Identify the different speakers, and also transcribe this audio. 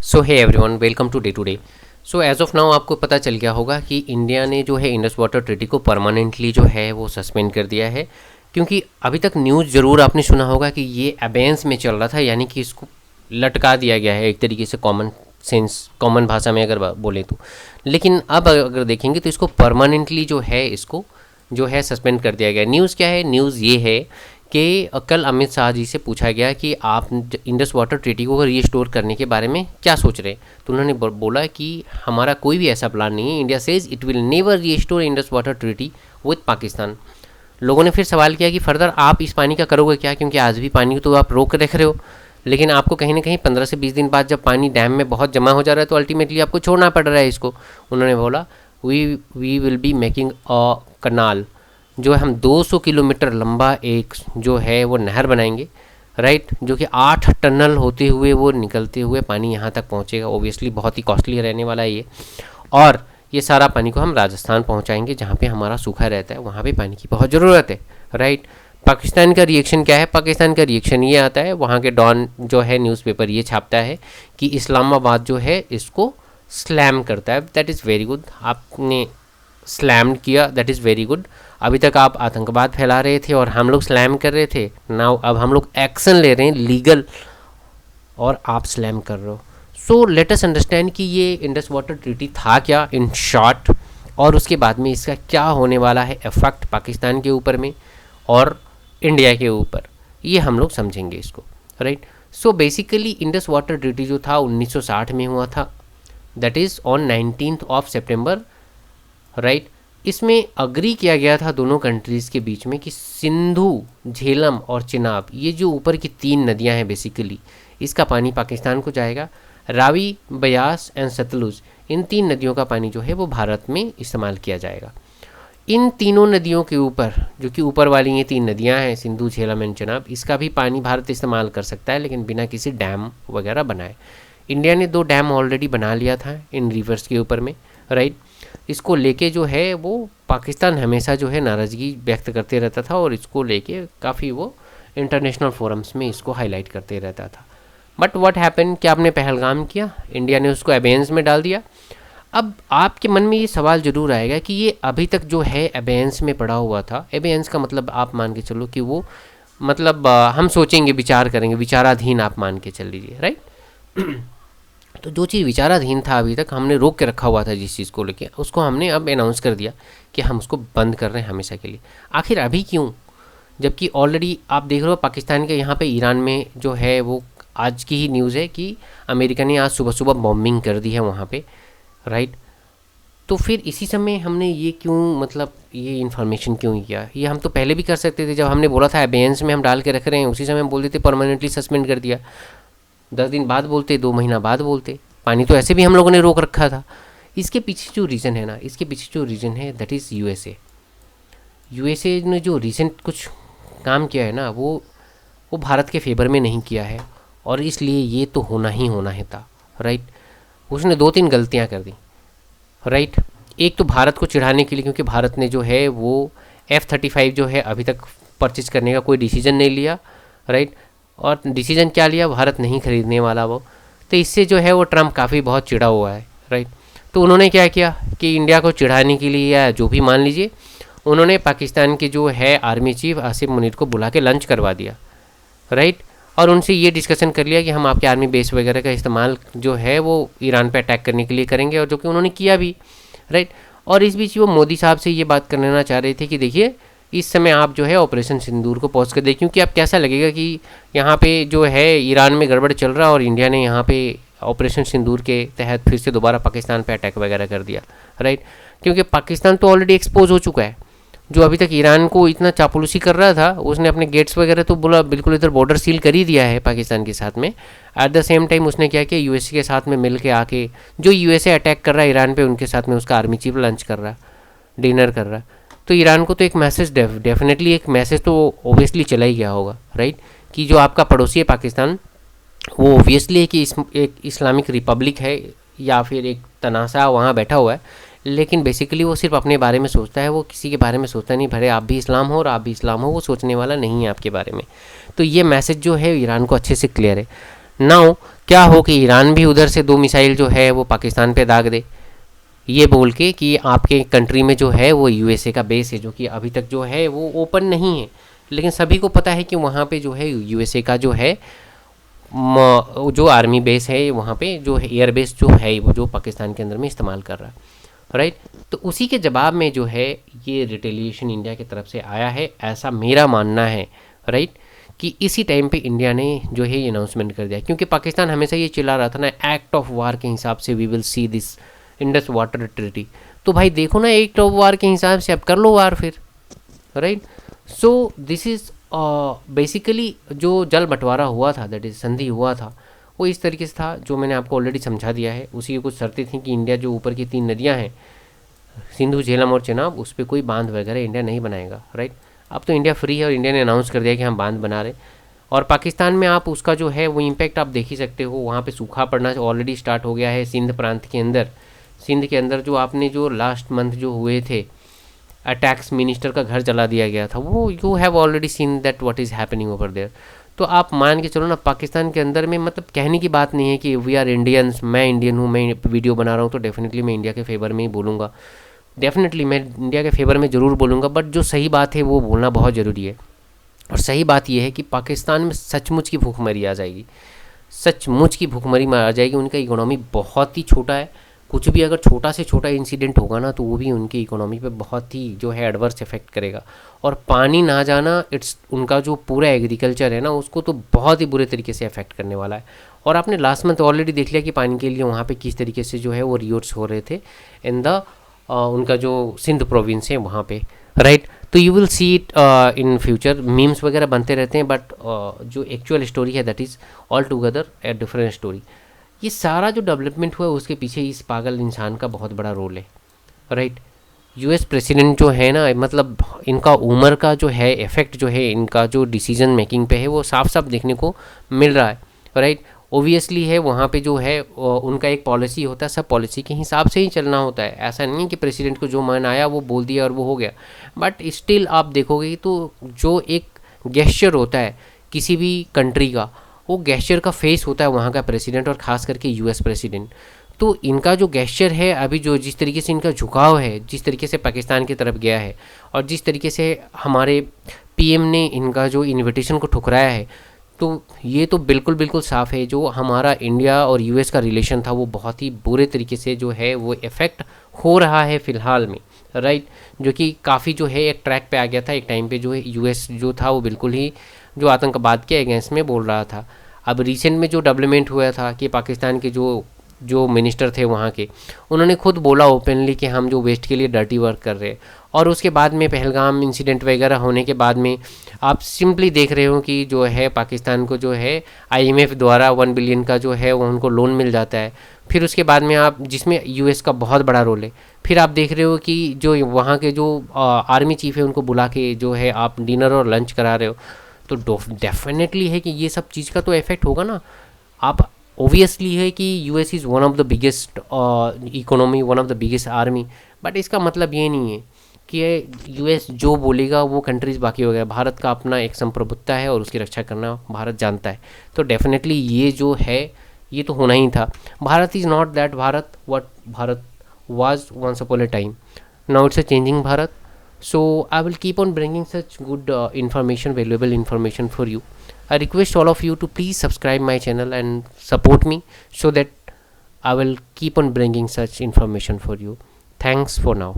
Speaker 1: So hey everyone, welcome to day to day. So as of now आपको पता चल गया होगा कि इंडिया ने जो है इंडस वाटर ट्रीटी को परमानेंटली जो है वो सस्पेंड कर दिया है। क्योंकि अभी तक न्यूज़ ज़रूर आपने सुना होगा कि ये अबेंस में चल रहा था, यानी कि इसको लटका दिया गया है एक तरीके से, कॉमन भाषा में अगर बोले तो। लेकिन अब अगर देखेंगे तो इसको परमानेंटली जो है इसको जो है सस्पेंड कर दिया गया। न्यूज़ क्या है? न्यूज़ ये है कि कल अमित शाह जी से पूछा गया कि आप इंडस वाटर ट्रीटी को रीस्टोर करने के बारे में क्या सोच रहे हैं। तो उन्होंने बोला कि हमारा कोई भी ऐसा प्लान नहीं है। India says it will never restore Indus water treaty with Pakistan. लोगों ने फिर सवाल किया कि फर्दर आप इस पानी का करोगे क्या, क्योंकि आज भी पानी तो आप रोक रख रहे हो, लेकिन आपको कहीं ना कहीं 15 से 20 दिन बाद जब पानी डैम में बहुत जमा हो जा रहा है तो अल्टीमेटली आपको छोड़ना पड़ रहा है इसको। उन्होंने बोला we will be making a canal, जो हम 200 किलोमीटर लंबा एक जो है वो नहर बनाएंगे, राइट, जो कि 8 टनल होते हुए वो निकलते हुए पानी यहाँ तक पहुँचेगा। ओबियसली बहुत ही कॉस्टली रहने वाला है ये, और ये सारा पानी को हम राजस्थान पहुँचाएंगे जहाँ पे हमारा सूखा रहता है, वहाँ पे पानी की बहुत ज़रूरत है, राइट। पाकिस्तान का रिएक्शन क्या है? पाकिस्तान का रिएक्शन ये आता है, वहाँ के डॉन जो है न्यूज़पेपर ये छापता है कि इस्लामाबाद जो है इसको स्लैम करता है। दैट इज़ वेरी गुड, आपने स्लैम किया, दैट इज़ वेरी गुड। अभी तक आप आतंकवाद फैला रहे थे और हम लोग स्लैम कर रहे थे, नाउ अब हम लोग एक्शन ले रहे हैं लीगल और आप स्लैम कर रहे हो। सो लेट अस अंडरस्टैंड कि ये इंडस वाटर ट्रीटी था क्या इन शॉर्ट, और उसके बाद में इसका क्या होने वाला है इफेक्ट पाकिस्तान के ऊपर में और इंडिया के ऊपर, ये हम लोग समझेंगे इसको, right. So basically Indus water treaty जो था 1960 में हुआ था, that is on 19 September, right. इसमें अग्री किया गया था दोनों कंट्रीज़ के बीच में कि सिंधु, झेलम और चिनाब, ये जो ऊपर की 3 नदियां हैं बेसिकली, इसका पानी पाकिस्तान को जाएगा। रावी, बयास एंड सतलुज, इन 3 नदियों का पानी जो है वो भारत में इस्तेमाल किया जाएगा। इन तीनों नदियों के ऊपर, जो कि ऊपर वाली ये 3 नदियां हैं सिंधु, झेलम एंड चिनाब, इसका भी पानी भारत इस्तेमाल कर सकता है, लेकिन बिना किसी डैम वगैरह बनाए। इंडिया ने 2 डैम ऑलरेडी बना लिया था इन रिवर्स के ऊपर में, राइट। इसको लेके जो है वो पाकिस्तान हमेशा जो है नाराज़गी व्यक्त करते रहता था और इसको लेके काफ़ी वो इंटरनेशनल फोरम्स में इसको हाईलाइट करते रहता था। बट व्हाट हैपन, क्या आपने पहलगाम किया, इंडिया ने उसको अबेंस में डाल दिया। अब आपके मन में ये सवाल ज़रूर आएगा कि ये अभी तक जो है अबेंस में पड़ा हुआ था। अबेंस का मतलब आप मान के चलो कि वो मतलब हम सोचेंगे, विचार करेंगे, विचाराधीन आप मान के चल लीजिए, राइट। तो जो चीज़ विचाराधीन था अभी तक, हमने रोक के रखा हुआ था जिस चीज़ को लेके, उसको हमने अब अनाउंस कर दिया कि हम उसको बंद कर रहे हैं हमेशा के लिए। आखिर अभी क्यों? जबकि ऑलरेडी आप देख रहे हो पाकिस्तान के यहाँ पे ईरान में जो है वो आज की ही न्यूज़ है कि अमेरिका ने आज सुबह सुबह बॉम्बिंग कर दी है वहाँ पे, राइट। तो फिर इसी समय हमने ये क्यों, मतलब ये इन्फॉर्मेशन क्यों किया? ये हम तो पहले भी कर सकते थे, जब हमने बोला था अबेंस में हम डाल के रख रहे हैं, उसी समय हम बोल देते परमानेंटली सस्पेंड कर दिया। 10 दिन बाद बोलते, 2 महीना बाद बोलते, पानी तो ऐसे भी हम लोगों ने रोक रखा था। इसके पीछे जो रीज़न है ना, इसके पीछे जो रीज़न है दैट इज़ यूएसए ने जो रिसेंट कुछ काम किया है ना, वो भारत के फेवर में नहीं किया है, और इसलिए ये तो होना ही होना है था, राइट। उसने 2-3 गलतियां कर दी, राइट। एक तो भारत को चिढ़ाने के लिए, क्योंकि भारत ने जो है वो F-35 जो है अभी तक परचेज करने का कोई डिसीजन नहीं लिया, राइट। और डिसीजन क्या लिया? भारत नहीं खरीदने वाला वो। तो इससे जो है वो ट्रम्प काफ़ी बहुत चिढ़ा हुआ है, राइट। तो उन्होंने क्या किया कि इंडिया को चिढ़ाने के लिए, या जो भी मान लीजिए, उन्होंने पाकिस्तान के जो है आर्मी चीफ आसिफ मुनीर को बुला के लंच करवा दिया, राइट। और उनसे ये डिस्कशन कर लिया कि हम आपके आर्मी बेस वगैरह का इस्तेमाल जो है वो ईरान पे अटैक करने के लिए करेंगे, और जो कि उन्होंने किया भी, राइट। और इस बीच वो मोदी साहब से ये बात कर लेना चाह रहे थे कि देखिए इस समय आप जो है ऑपरेशन सिंदूर को पॉज कर दें, क्योंकि अब कैसा लगेगा कि यहाँ पे जो है ईरान में गड़बड़ चल रहा है और इंडिया ने यहाँ पे ऑपरेशन सिंदूर के तहत फिर से दोबारा पाकिस्तान पे अटैक वगैरह कर दिया, राइट। क्योंकि पाकिस्तान तो ऑलरेडी एक्सपोज हो चुका है। जो अभी तक ईरान को इतना चापलूसी कर रहा था, उसने अपने गेट्स वगैरह तो बोला बिल्कुल इधर बॉर्डर सील कर ही दिया है पाकिस्तान के साथ में। एट द सेम टाइम उसने क्या किया, यूएसए के साथ में मिल के आके, जो यूएसए अटैक कर रहा है ईरान पे, उनके साथ में उसका आर्मी चीफ लंच कर रहा, डिनर कर रहा। तो ईरान को तो एक मैसेज, डेफिनेटली एक मैसेज तो ओबियसली चला ही गया होगा, राइट, कि जो आपका पड़ोसी है पाकिस्तान, वो ओबियसली है कि एक इस्लामिक रिपब्लिक है या फिर एक तनासा वहाँ बैठा हुआ है, लेकिन बेसिकली वो सिर्फ अपने बारे में सोचता है, वो किसी के बारे में सोचता नहीं। भले आप भी इस्लाम हो और आप भी इस्लाम हो, वो सोचने वाला नहीं है आपके बारे में। तो ये मैसेज जो है ईरान को अच्छे से क्लियर है। नाउ क्या हो कि ईरान भी उधर से 2 मिसाइल जो है वो पाकिस्तान पे दाग दे, ये बोल के कि आपके कंट्री में जो है वो यूएसए का बेस है, जो कि अभी तक जो है वो ओपन नहीं है, लेकिन सभी को पता है कि वहाँ पे जो है यूएसए का जो है जो आर्मी बेस है, वहाँ पे जो है एयर बेस जो है वो जो पाकिस्तान के अंदर में इस्तेमाल कर रहा है, राइट। तो उसी के जवाब में जो है ये रिटेलिएशन इंडिया की तरफ से आया है, ऐसा मेरा मानना है, राइट। कि इसी टाइम पे इंडिया ने जो है ये अनाउंसमेंट कर दिया, क्योंकि पाकिस्तान हमेशा ये चिल्ला रहा था ना, एक्ट ऑफ वार के हिसाब से we will see this Indus water treaty. तो भाई देखो ना, एक्ट ऑफ वार के हिसाब से अब कर लो वार फिर, right. So this is basically जो जल बंटवारा हुआ था, दैट इज़ संधि हुआ था, वो इस तरीके से था जो मैंने आपको ऑलरेडी समझा दिया है। उसी की कुछ शर्तें थी कि इंडिया जो ऊपर की 3 नदियाँ हैं, सिंधु, झेलम और चेनाब, उस पर कोई बांध वगैरह इंडिया नहीं बनाएगा, राइट। अब तो इंडिया फ्री है और इंडिया ने अनाउंस कर दिया कि हम बांध बना रहे। और पाकिस्तान में आप उसका जो है वो इम्पैक्ट आप देख ही सकते हो, वहाँ पे सूखा पड़ना ऑलरेडी स्टार्ट हो गया है सिंध प्रांत के अंदर। सिंध के अंदर जो आपने जो लास्ट मंथ जो हुए थे अटैक्स, मिनिस्टर का घर जला दिया गया था, वो you have already seen that what is happening over there. तो आप मान के चलो ना, पाकिस्तान के अंदर में मतलब कहने की बात नहीं है कि वी आर इंडियंस, मैं इंडियन हूँ, मैं वीडियो बना रहा हूँ तो डेफिनेटली मैं इंडिया के फेवर में ही बोलूँगा, डेफिनेटली मैं इंडिया के फेवर में ज़रूर बोलूँगा, बट जो सही बात है वो बोलना बहुत ज़रूरी है। और सही बात यह है कि पाकिस्तान में सचमुच की भूखमरी आ जाएगी, सचमुच की भूखमरी में आ जाएगी। उनका इकोनॉमी बहुत ही छोटा है, कुछ भी अगर छोटा से छोटा इंसिडेंट होगा ना तो वो भी उनकी इकोनॉमी पे बहुत ही जो है एडवर्स इफेक्ट करेगा। और पानी ना जाना, इट्स उनका जो पूरा एग्रीकल्चर है ना उसको तो बहुत ही बुरे तरीके से अफेक्ट करने वाला है। और आपने लास्ट मंथ ऑलरेडी देख लिया कि पानी के लिए वहाँ पे किस तरीके से जो है वो रियोट्स हो रहे थे इन द उनका जो सिंध प्रोविंस है वहाँ पे, राइट। तो you will see it in future, memes वगैरह बनते रहते हैं, बट जो एक्चुअल स्टोरी है that is all together a different story. ये सारा जो डेवलपमेंट हुआ है उसके पीछे इस पागल इंसान का बहुत बड़ा रोल है, राइट। यूएस प्रेसिडेंट जो है ना, मतलब इनका उम्र का जो है इफेक्ट जो है इनका जो डिसीजन मेकिंग पे है वो साफ साफ देखने को मिल रहा है, राइट। ओबियसली है वहाँ पे जो है उनका एक पॉलिसी होता है, सब पॉलिसी के हिसाब से ही चलना होता है। ऐसा नहीं है कि प्रेसिडेंट को जो मन आया वो बोल दिया और वो हो गया, बट स्टिल आप देखोगे तो जो एक गेस्चर होता है किसी भी कंट्री का, वो गेस्चर का फेस होता है वहाँ का प्रेसिडेंट, और ख़ास करके यूएस प्रेसिडेंट। तो इनका जो गेस्चर है अभी, जो जिस तरीके से इनका झुकाव है, जिस तरीके से पाकिस्तान की तरफ गया है, और जिस तरीके से हमारे पीएम ने इनका जो इन्विटेशन को ठुकराया है, तो ये तो बिल्कुल बिल्कुल साफ़ है जो हमारा इंडिया और यूएस का रिलेशन था वो बहुत ही बुरे तरीके से जो है वो इफ़ेक्ट हो रहा है फ़िलहाल में, राइट। जो कि काफ़ी जो है एक ट्रैक पे आ गया था। एक टाइम पे जो है यूएस जो था वो बिल्कुल ही जो आतंकवाद के अगेंस्ट में बोल रहा था। अब रिसेंट में जो डेवलपमेंट हुआ था कि पाकिस्तान के जो मिनिस्टर थे वहाँ के, उन्होंने खुद बोला ओपनली कि हम जो वेस्ट के लिए डर्टी वर्क कर रहे हैं। और उसके बाद में पहलगाम इंसिडेंट वगैरह होने के बाद में आप सिंपली देख रहे हो कि जो है पाकिस्तान को जो है आईएमएफ द्वारा 1 बिलियन का जो है वो उनको लोन मिल जाता है। फिर उसके बाद में आप, जिसमें यूएस का बहुत बड़ा रोल है, फिर आप देख रहे हो कि जो वहाँ के जो आर्मी चीफ है उनको बुला के जो है आप डिनर और लंच करा रहे हो। तो डेफिनेटली है कि ये सब चीज़ का तो इफेक्ट होगा ना। आप ओबियसली है कि US is one of the biggest economy, one of the biggest army, but इसका मतलब ये नहीं है कि यूएस जो बोलेगा वो कंट्रीज़ बाकी हो गया। भारत का अपना एक संप्रभुत्ता है और उसकी रक्षा करना भारत जानता है। तो डेफिनेटली ये जो है ये तो होना ही था। Bharat is not that Bharat what Bharat was once upon a time, now it's a changing Bharat. So I will keep on bringing such good information, valuable information for you. I request all of you to please subscribe my channel and support me so that I will keep on bringing such information for you. Thanks for now.